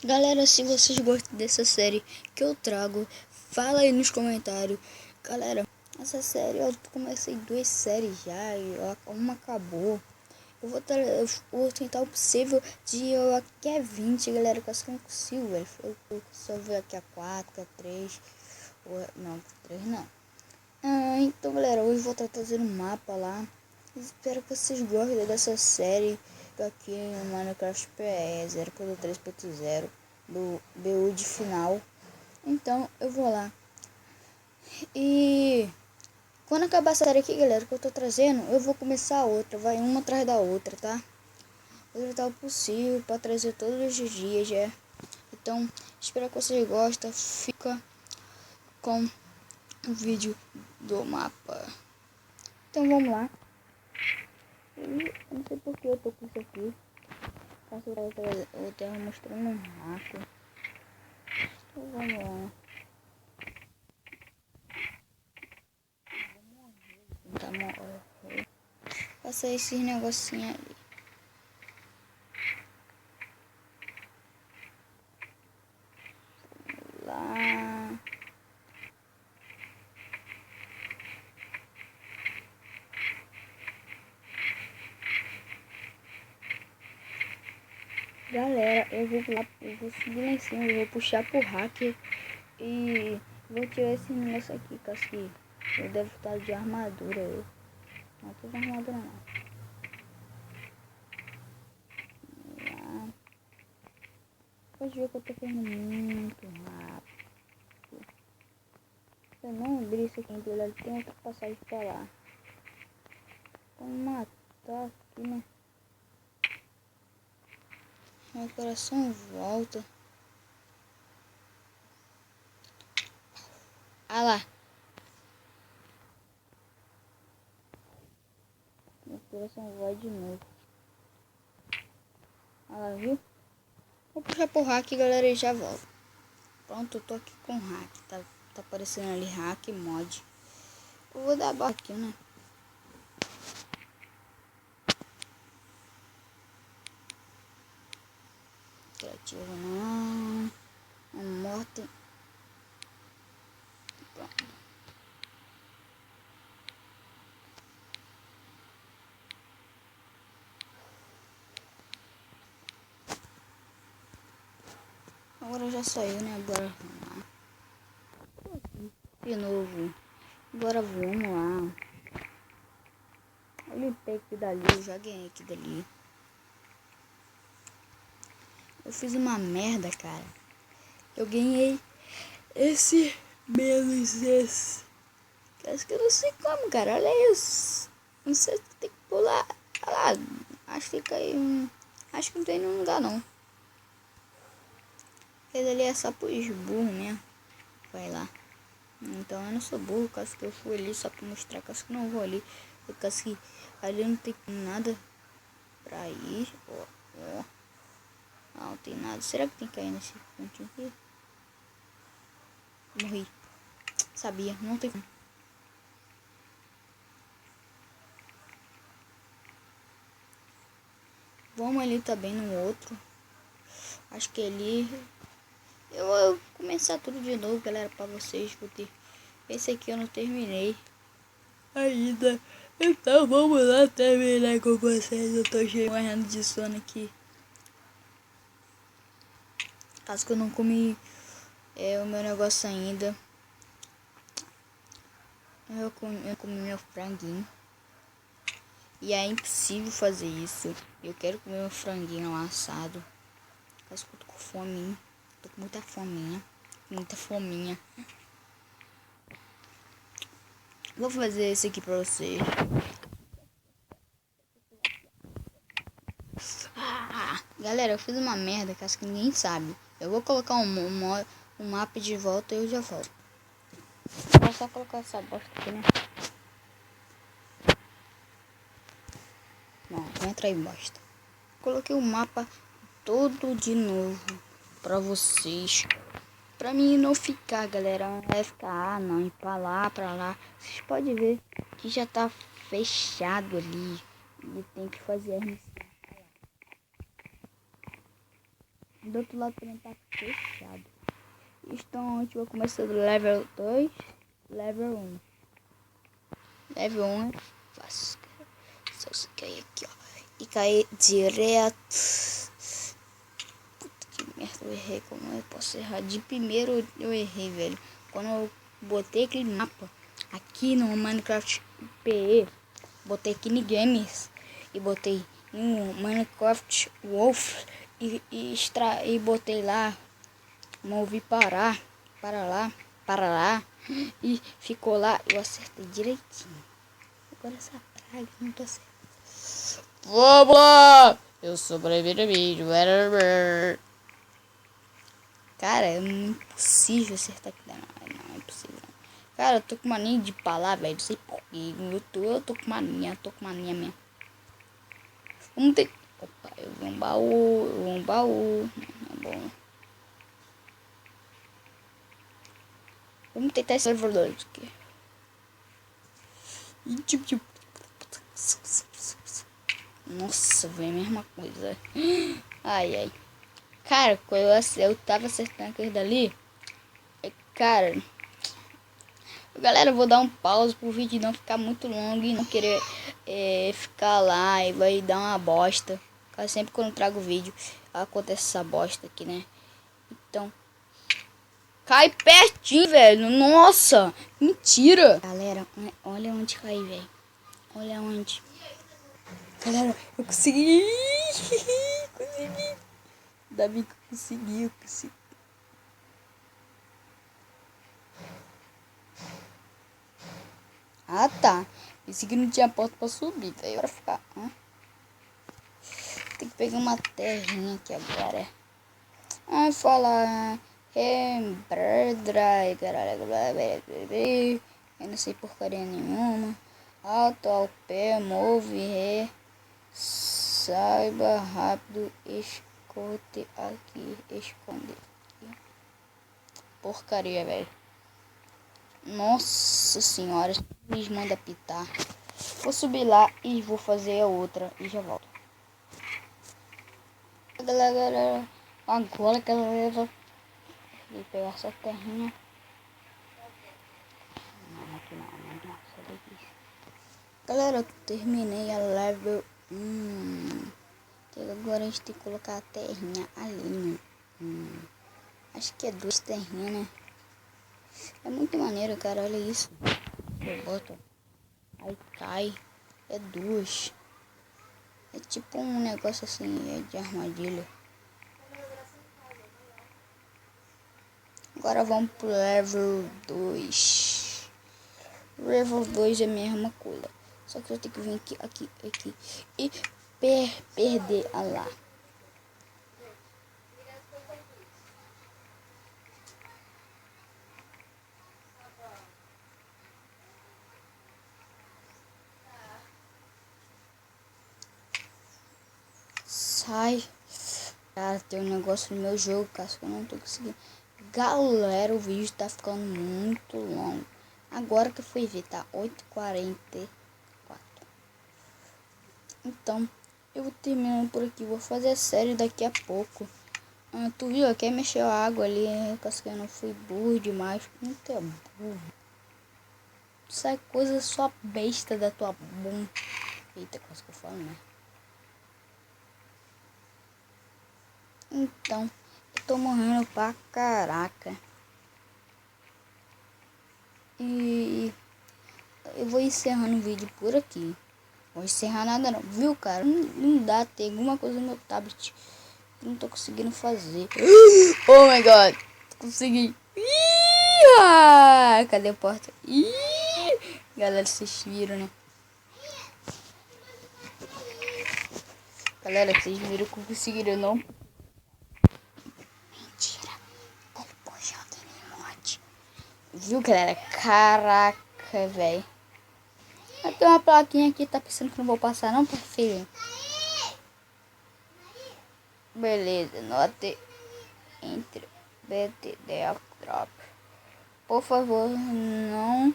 Galera, se vocês gostam dessa série que eu trago, fala aí nos comentários. Galera, essa série eu comecei 2 séries já e uma acabou. Eu vou tentar o possível de eu aqui é 20, galera, que eu acho que não consigo, velho. Eu só ver aqui a 4, que é 3. Não, 3 não. Então, galera, hoje vou estar trazendo um mapa lá. Espero que vocês gostem dessa série aqui no Minecraft PE 0.3.0 do BU de final. Então eu vou lá. E quando acabar essa série aqui, galera, que eu tô trazendo, eu vou começar a outra. Vai uma atrás da outra, tá? Vou tentar o possível para trazer todos os dias, já. Então, espero que vocês gostem. Fica com o vídeo do mapa. Então vamos lá. Eu não sei porque eu tô com isso aqui. Faço eu tava mostrando um rato. Então vamos lá. Tá morrendo. Faça esses negocinhos ali. Lá. Galera, eu vou lá, eu vou subir lá em cima, eu vou puxar pro hacker e vou tirar esse negócio aqui, que acho que eu devo estar de armadura. Não tô de armadura não. Lá. Pode ver que eu tô fazendo muito rápido. Se eu não abrir isso aqui, galera, tem outra passagem pra lá. Vamos matar aqui, né? Meu coração volta. Ah lá. Meu coração vai de novo. Ah lá, viu? Vou puxar pro hack, galera, e já volto. Pronto, eu tô aqui com hack. Tá aparecendo ali hack mod. Eu vou dar barra aqui, né? Criativo não. Morte. Pronto. Agora já saiu, né? Agora vamos lá. De novo. Agora vamos lá. Eu limpei aqui dali, eu já ganhei aqui dali. Eu fiz uma merda, cara. Eu ganhei esse menos esse. Acho que eu não sei como, cara. Olha isso. Não sei se tem que pular. Olha lá. Acho que caiu. Acho que não tem nenhum lugar, não. Aquele ali é só pros burros mesmo. Vai lá. Então eu não sou burro, caso que eu fui ali só pra mostrar, caso que não vou ali. Caso que ali não tem nada pra ir. Ó. Não tem nada. Será que tem que cair nesse pontinho aqui? Morri. Sabia, não tem. Vamos ali também no outro. Acho que ali. Eu vou começar tudo de novo, galera, pra vocês, porque esse aqui eu não terminei ainda. Então vamos lá terminar com vocês. Eu tô morrendo de sono aqui. Caso que eu não comi o meu negócio ainda. Eu comi meu franguinho. E é impossível fazer isso. Eu quero comer meu franguinho assado. Caso que eu tô com fome. Tô com muita fominha. Muita fominha. Vou fazer esse aqui pra vocês. Galera, eu fiz uma merda que acho que ninguém sabe. Eu vou colocar um mapa de volta e eu já volto. Vou só colocar essa bosta aqui, né? Não, entra aí, bosta. Coloquei o mapa todo de novo pra vocês. Pra mim não ficar, galera. Não vai ficar, não. Ir pra lá, pra lá. Vocês podem ver que já tá fechado ali. E tem que fazer a missão. Do outro lado também tá fechado. Então a gente vai começar do level 2, level 1. Level 1 é fácil. Só se cair aqui, ó. E cair direto. Puta que merda, eu errei. Como eu posso errar? De primeiro eu errei, velho. Quando eu botei aquele mapa aqui no Minecraft PE, botei aqui no Games e botei no Minecraft Wolf e botei lá, movi para lá e ficou lá. Eu acertei direitinho. Agora essa praga não tá certo. Vamos lá! Eu sobrevivi. Cara, é impossível acertar aqui. Não, é impossível. Cara, eu tô com mania de falar, velho. Não sei porquê. Eu tô com mania mesmo. Vamos ter. Opa, eu vi um baú. Não é bom. Vamos tentar esse level 2 aqui. Nossa, velho, mesma coisa. Ai. Cara, quando eu tava acertando aquele dali. Cara. Galera, eu vou dar um pause pro vídeo não ficar muito longo e não querer ficar lá e vai dar uma bosta. Sempre quando eu trago vídeo acontece essa bosta aqui, né? Então, cai pertinho, velho. Nossa, mentira. Galera, olha onde cai, velho. Olha onde. Galera, eu consegui. Consegui. Ainda bem que eu consegui. Ah, tá. Pensei que não tinha porta pra subir, velho. Bora ficar. Tem que pegar uma terrinha aqui agora. Falar. Eu não sei porcaria nenhuma. Alto ao pé, move, saiba rápido, escute aqui, esconde aqui. Porcaria, velho. Nossa senhora, eles mandam pitar. Vou subir lá e vou fazer a outra e já volto. Galera, agora que ela leva. Vou pegar essa terrinha. Não, aqui não, sai daqui. Galera, eu terminei a level 1. Agora a gente tem que colocar a terrinha ali, né? Acho que é 2 terrinhas, né? É muito maneiro, cara, olha isso. Eu boto, aí cai, é 2. É tipo um negócio assim, de armadilha. Agora vamos pro level 2. Level 2 é a mesma coisa. Só que eu tenho que vir aqui e perder a lá. Sai. Cara, tem um negócio no meu jogo, cara, que eu não tô conseguindo. Galera, o vídeo tá ficando muito longo. Agora que eu fui ver, tá 8h44. Então, eu vou terminando por aqui. Vou fazer a série daqui a pouco. Tu viu? Quer mexer a água ali. Que eu não fui burro demais. Muito é burro. Sai coisa só besta da tua bunda. Eita, coisa que eu falo, né? Então, eu tô morrendo pra caraca. E eu vou encerrando o vídeo por aqui. Vou encerrar nada não, viu, cara? Não dá, tem alguma coisa no meu tablet que não tô conseguindo fazer. Oh my god, consegui. Cadê a porta? Galera, vocês viram, né? Galera, vocês viram que eu consegui, não? Mentira. Poxa, tem mod. Viu, galera? Caraca, velho. Tem uma plaquinha aqui, tá pensando que não vou passar não, filho? Beleza, note entre BTD drop. Por favor, não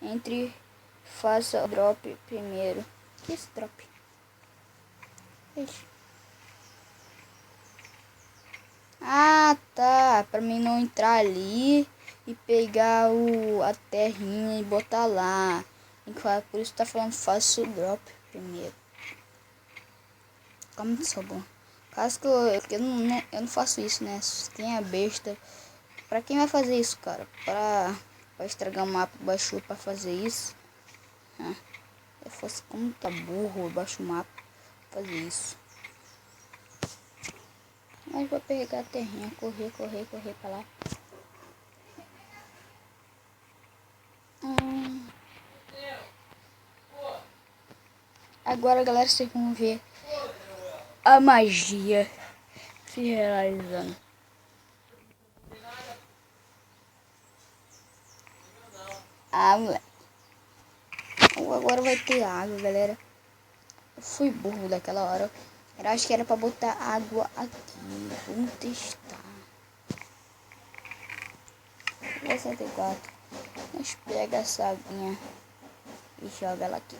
entre, faça o drop primeiro. Que esse drop? Ixi. pra mim não entrar ali e pegar a terrinha e botar lá. Por isso tá falando faço o drop primeiro. Como que sou bom? Caso que eu não faço isso, né? Quem é besta. Pra quem vai fazer isso, cara? Pra estragar o mapa, baixou pra fazer isso. Eu fosse como tá burro, eu baixo o mapa pra fazer isso. Mas vou pegar a terrinha, correr pra lá. Agora, galera, vocês vão ver a magia se realizando. Moleque. Agora vai ter água, galera. Eu fui burro daquela hora. Eu acho que era pra botar água aqui. Vamos testar. 64. A gente pega essa aguinha e joga ela aqui.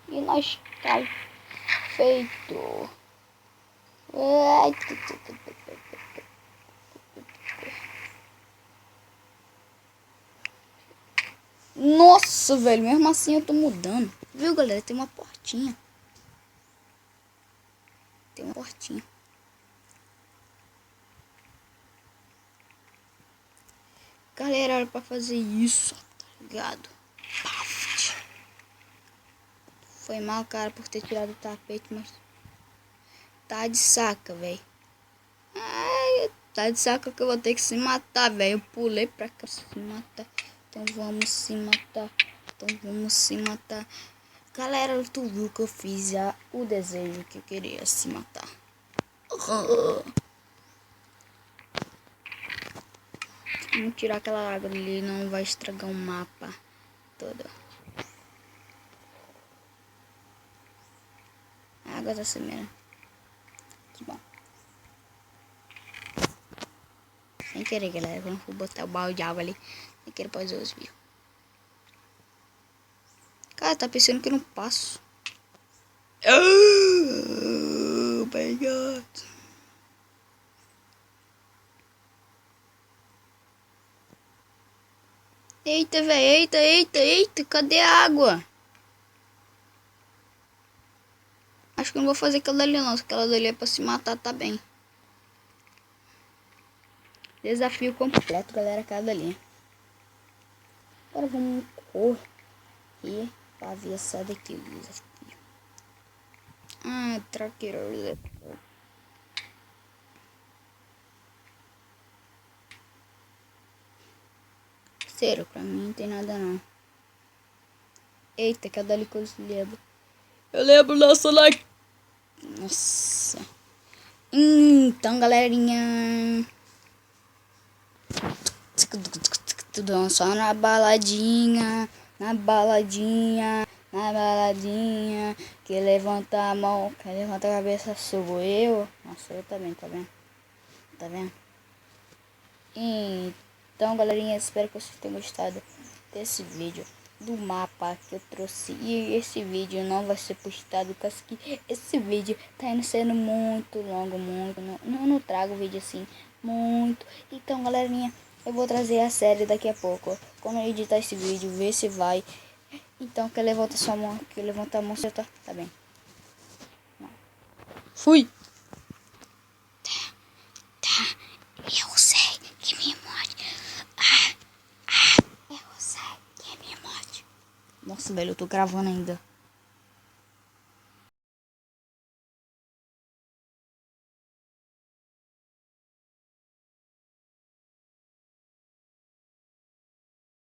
E nós tá feito. Nossa, velho, mesmo assim eu tô mudando. Viu, galera? Tem uma portinha. Tem uma portinha. Galera, era pra fazer isso, tá ligado? Foi mal, cara, por ter tirado o tapete, mas tá de saca, velho. Tá de saca que eu vou ter que se matar, velho. Eu pulei pra cá se matar. Então vamos se matar. Galera, tu viu que eu fiz o desejo que eu queria se matar. Vamos tirar aquela água ali, não vai estragar o mapa todo. A água tá sumindo. Que bom. Sem querer, galera. Quando for botar o balde de água ali, sem querer pode os viu. Cara, tá pensando que eu não passo. Oh my god. Eita, velho. Eita. Cadê a água? Acho que eu não vou fazer aquela dali não. Se aquela dali é pra se matar, tá bem. Desafio completo, galera. Cada ali. Agora vamos correr pra ver essa daqui. Desafio. Traqueiro. Sério, pra mim não tem nada não. Eita, cada ali que eu lembro. Eu lembro nossa like. Nossa. Então, galerinha. Só na baladinha. Que levanta a mão. Que levanta a cabeça sou eu. Nossa, eu também, tá vendo? Tá vendo? Então, galerinha, espero que vocês tenham gostado desse vídeo do mapa que eu trouxe. E esse vídeo não vai ser postado, porque esse vídeo tá indo sendo muito longo, não trago vídeo assim, muito. Então, galerinha, eu vou trazer a série daqui a pouco. Quando eu editar esse vídeo, ver se vai. Então, que levanta sua mão, que levanta a mão, você tá bem. Fui! Eu sei que me morde. Eu sei que me morde. Nossa, velho, eu tô gravando ainda.